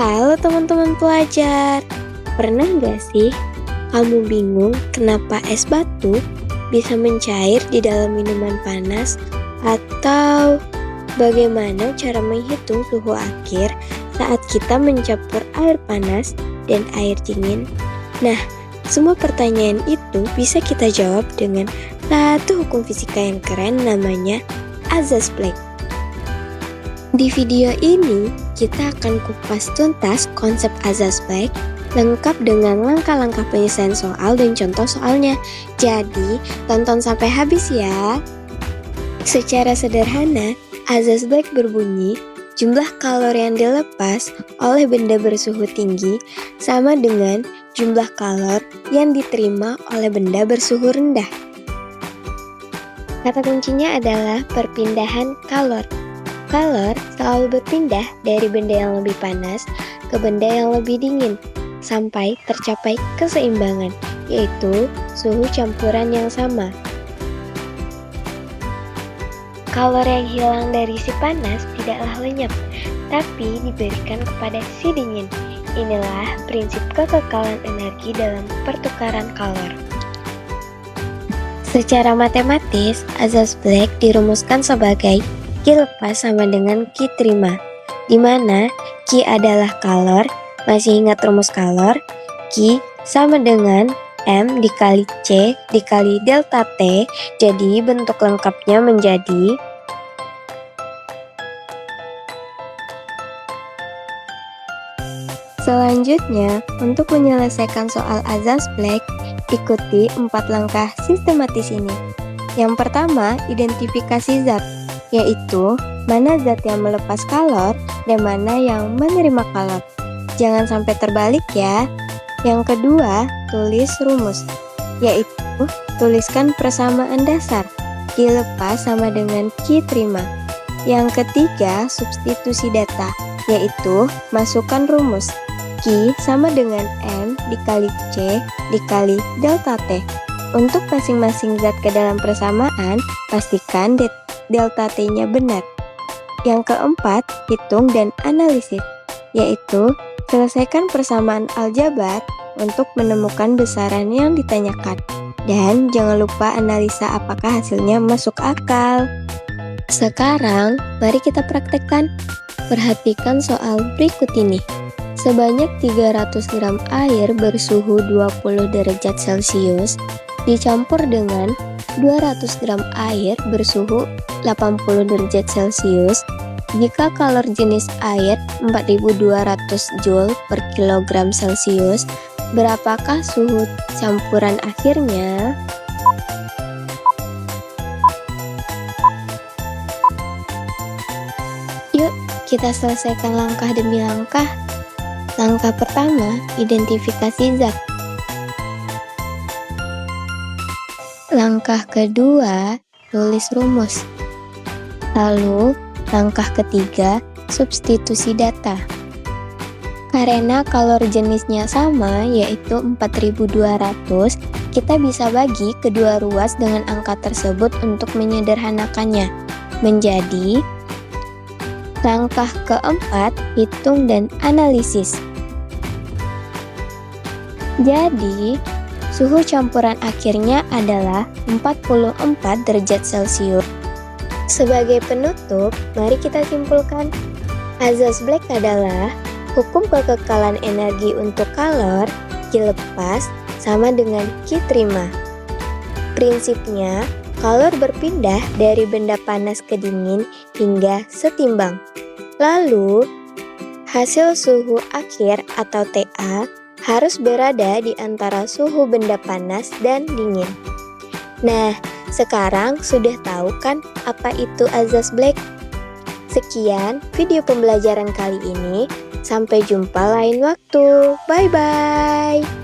Halo teman-teman pelajar, pernah nggak sih kamu bingung kenapa es batu bisa mencair di dalam minuman panas? Atau bagaimana cara menghitung suhu akhir saat kita mencampur air panas dan air dingin? Nah, semua pertanyaan itu bisa kita jawab dengan satu hukum fisika yang keren namanya azas Black. Di video ini, kita akan kupas tuntas konsep azas Black, lengkap dengan langkah-langkah penyelesaian soal dan contoh soalnya. Jadi, tonton sampai habis ya. Secara sederhana, azas Black berbunyi, jumlah kalori yang dilepas oleh benda bersuhu tinggi sama dengan jumlah kalori yang diterima oleh benda bersuhu rendah. Kata kuncinya adalah perpindahan kalori. Kalor selalu berpindah dari benda yang lebih panas ke benda yang lebih dingin sampai tercapai keseimbangan, yaitu suhu campuran yang sama. Kalor yang hilang dari si panas tidaklah lenyap, tapi diberikan kepada si dingin. Inilah prinsip kekekalan energi dalam pertukaran kalor. Secara matematis, azas Black dirumuskan sebagai Q lepas sama dengan Q terima, di mana Q adalah kalor, masih ingat rumus kalor? Q sama dengan M dikali C dikali delta T, jadi bentuk lengkapnya menjadi Selanjutnya, untuk menyelesaikan soal azas Black, ikuti 4 langkah sistematis ini. Yang pertama, identifikasi zat, yaitu mana zat yang melepas kalor dan mana yang menerima kalor. Jangan sampai terbalik ya. Yang kedua, tulis rumus, yaitu tuliskan persamaan dasar, dilepas sama dengan Q terima. Yang ketiga, substitusi data, yaitu masukkan rumus Q sama dengan M dikali C dikali delta T. Untuk masing-masing zat ke dalam persamaan, pastikan delta T-nya benar. Yang keempat, hitung dan analisis, yaitu selesaikan persamaan aljabar untuk menemukan besaran yang ditanyakan. Dan jangan lupa analisa apakah hasilnya masuk akal. Sekarang, mari kita praktekkan. Perhatikan soal berikut ini. Sebanyak 300 gram air bersuhu 20 derajat Celcius dicampur dengan 200 gram air bersuhu 80 derajat Celcius. Jika kalor jenis air 4200 Joule per kilogram Celcius, berapakah suhu campuran akhirnya? Yuk, kita selesaikan langkah demi langkah. Langkah pertama, identifikasi zat. Langkah kedua, tulis rumus. Lalu, langkah ketiga, substitusi data. Karena kalor jenisnya sama, yaitu 4200, kita bisa bagi kedua ruas dengan angka tersebut untuk menyederhanakannya. Menjadi langkah keempat, hitung dan analisis. Jadi, suhu campuran akhirnya adalah 44 derajat Celcius. Sebagai penutup, mari kita simpulkan. Azas Black adalah hukum kekekalan energi untuk kalor, Q lepas, sama dengan Q terima. Prinsipnya, kalor berpindah dari benda panas ke dingin hingga setimbang. Lalu, hasil suhu akhir atau TA harus berada di antara suhu benda panas dan dingin. Nah, sekarang sudah tahu kan apa itu azas Black? Sekian video pembelajaran kali ini. Sampai jumpa lain waktu. Bye-bye.